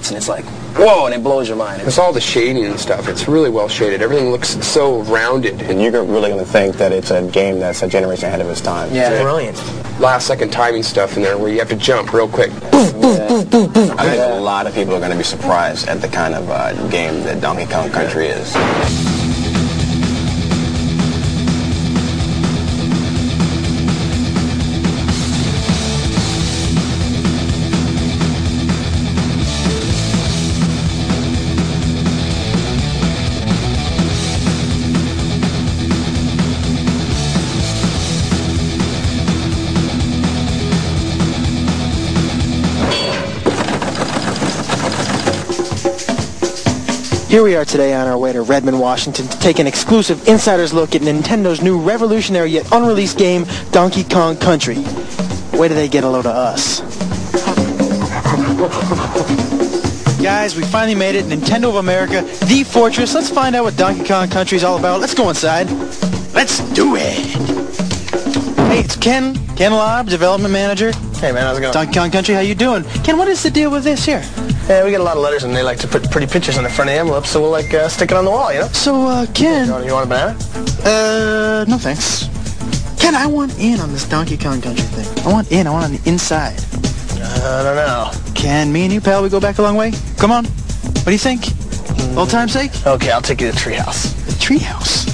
else, and it's like, whoa, and it blows your mind. It's all the shading and stuff. It's really well shaded. Everything looks so rounded. And you're really going to think that it's a game that's a generation ahead of its time. Yeah, brilliant. Last second timing stuff in there where you have to jump real quick. I think a lot of people are going to be surprised at the kind of game that Donkey Kong Country is. Here we are today on our way to Redmond, Washington to take an exclusive insider's look at Nintendo's new revolutionary yet unreleased game, Donkey Kong Country. Where do they get a load of us? Guys, we finally made it. Nintendo of America, the fortress. Let's find out what Donkey Kong Country is all about. Let's go inside. Let's do it. Hey, it's Ken Lobb, development manager. Hey man, how's it going? Donkey Kong Country, how you doing? Ken, what is the deal with this here? Yeah, we get a lot of letters and they like to put pretty pictures on the front of the envelope, so we'll stick it on the wall, you know? So, Ken... You want a banana? No thanks. Ken, I want in on this Donkey Kong Country thing. I want on the inside. I don't know. Ken, me and you, pal, we go back a long way? Come on. What do you think? Old time's sake? Okay, I'll take you to the treehouse. The treehouse?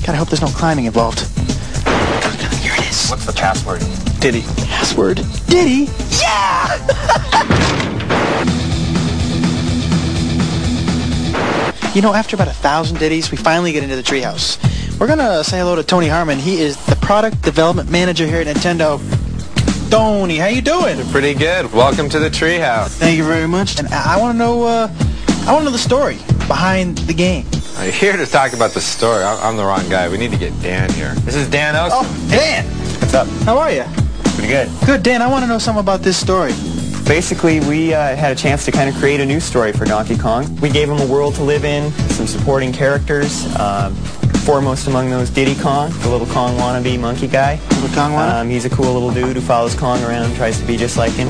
Gotta hope there's no climbing involved. Here it is. What's the password? Diddy. Password? Diddy? Yeah! You know, after about 1,000 Diddies, we finally get into the treehouse. We're gonna say hello to Tony Harmon. He is the product development manager here at Nintendo. Tony, how you doing? Pretty good. Welcome to the treehouse. Thank you very much. And I want to know the story behind the game. I'm here to talk about the story. I'm the wrong guy. We need to get Dan here. This is Dan Oster. Oh, Dan! What's up? How are you? Pretty good. Good, Dan. I want to know something about this story. Basically, we had a chance to kind of create a new story for Donkey Kong. We gave him a world to live in, some supporting characters, foremost among those Diddy Kong, the little Kong wannabe monkey guy. Little Kong wannabe? He's a cool little dude who follows Kong around, tries to be just like him.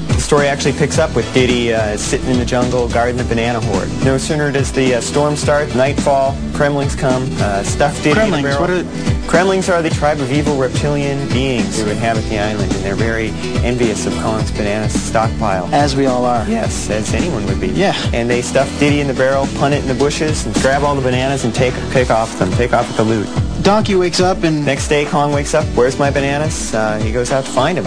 The story actually picks up with Diddy sitting in the jungle guarding the banana horde. No sooner does the storm start, nightfall, Kremlings come, stuff Diddy in a barrel. What are... Kremlings are the tribe of evil reptilian beings who inhabit the island, and they're very envious of Kong's banana stockpile. As we all are. Yes, as anyone would be. Yeah. And they stuff Diddy in the barrel, punt it in the bushes, and grab all the bananas and take off with the loot. Donkey wakes up and... Next day, Kong wakes up, where's my bananas? He goes out to find him.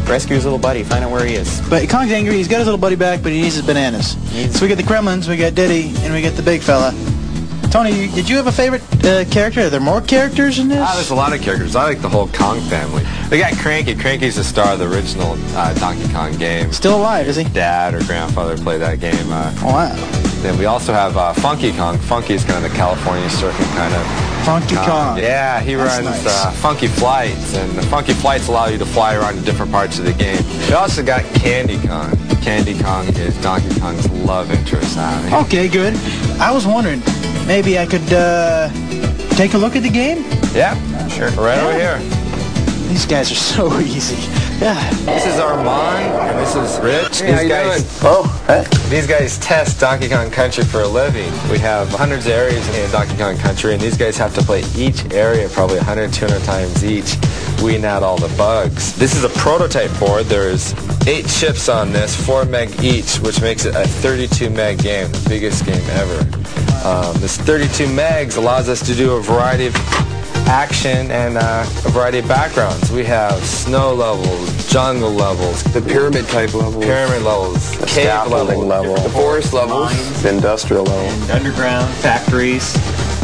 Rescue his little buddy, find out where he is. But Kong's angry, he's got his little buddy back, but he needs his bananas. So we get the Kremlins, we got Diddy, and we get the big fella. Tony, did you have a favorite character? Are there more characters in this? There's a lot of characters. I like the whole Kong family. We got Cranky. Cranky's the star of the original Donkey Kong game. Still alive, is he? Dad or grandfather played that game. Oh, wow. Then we also have Funky Kong. Funky's kind of the California circuit kind of. Funky Kong. Yeah, he runs nice. Funky Flights, and the Funky Flights allow you to fly around to different parts of the game. We also got Candy Kong. Candy Kong is Donkey Kong's love interest. Okay, good. I was wondering, maybe I could take a look at the game? Yeah, sure. Right over here. These guys are so easy. Yeah. This is Armand, and this is Rich. Hey, how you doing? These guys test Donkey Kong Country for a living. We have hundreds of areas in Donkey Kong Country, and these guys have to play each area probably 100, 200 times each, weeding out all the bugs. This is a prototype board. There's 8 chips on this, 4 meg each, which makes it a 32 meg game, the biggest game ever. This 32 megs allows us to do a variety of action and a variety of backgrounds. We have snow levels, jungle levels, The pyramid type levels. pyramid levels, The cave scaffolding levels, level. The forest levels. The industrial level. And underground, factories,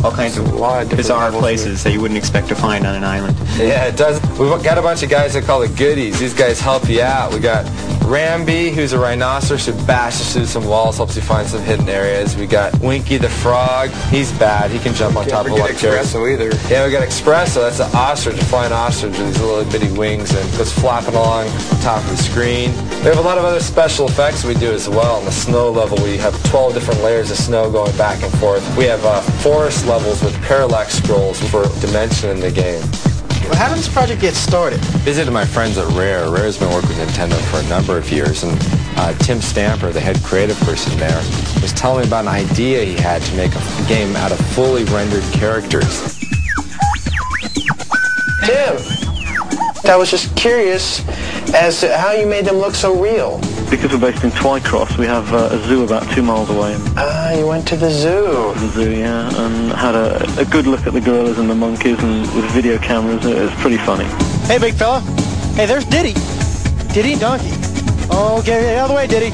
all kinds of bizarre places that you wouldn't expect to find on an island. Yeah, it does. We've got a bunch of guys that call it goodies. These guys help you out. We got Ramby, who's a rhinoceros who bashes through some walls, helps you find some hidden areas. We got Winky the frog. He's bad. He can jump on top of Can't like forget Espresso either. Yeah, we got Espresso. That's an ostrich, a flying ostrich with these little bitty wings and goes flapping along the top of the screen. We have a lot of other special effects we do as well. On the snow level, we have 12 different layers of snow going back and forth. We have forest levels with parallax scrolls for dimension in the game. Well, how did this project get started? Visited my friends at Rare. Rare's been working with Nintendo for a number of years, and Tim Stamper, the head creative person there, was telling me about an idea he had to make a game out of fully rendered characters. Tim, I was just curious as to how you made them look so real. Because we're based in Twycross, we have a zoo about 2 miles away. Ah, you went to the zoo. The zoo, yeah, and had a good look at the gorillas and the monkeys, and with video cameras, it was pretty funny. Hey, big fella. Hey, there's Diddy. Diddy and Donkey. Oh, get out of the way, Diddy.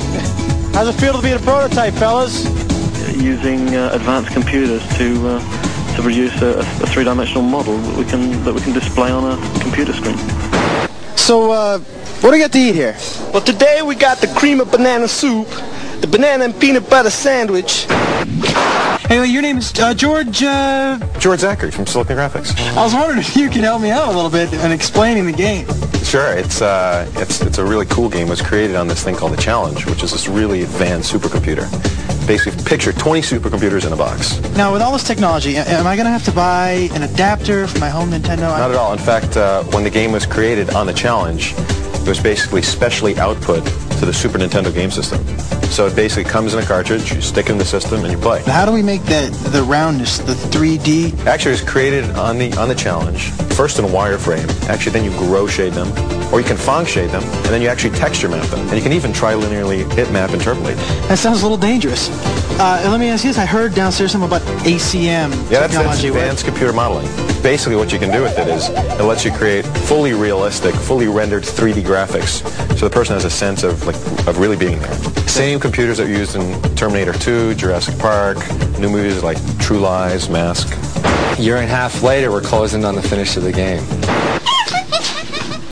How's it feel to be a prototype, fellas? Using advanced computers to produce a 3-dimensional model that we can display on a computer screen. So, what do we got to eat here? Well, today we got the cream of banana soup, the banana and peanut butter sandwich. Hey, your name is George, George Zachary from Silicon Graphics. I was wondering if you could help me out a little bit in explaining the game. Sure, it's a really cool game. It was created on this thing called the Challenge, which is this really advanced supercomputer. Basically, picture 20 supercomputers in a box. Now, with all this technology, am I going to have to buy an adapter for my home Nintendo? Not at all. In fact, when the game was created on the Challenge, it was basically specially output to the Super Nintendo game system. So it basically comes in a cartridge, you stick it in the system, and you play. How do we make the roundness, the 3D? Actually, it was created on the Challenge, first in a wireframe. Actually, then you grow shade them, or you can Phong shade them, and then you actually texture map them. And you can even trilinearly bitmap interpolate. That sounds a little dangerous. Let me ask you this. I heard downstairs something about ACM Yeah, technology. that's advanced computer modeling. Basically, what you can do with it is it lets you create fully realistic, fully rendered 3D graphics, so the person has a sense of really being there. Same computers that are used in Terminator 2, Jurassic Park, new movies like True Lies, Mask. A year and a half later, we're closing on the finish of the game.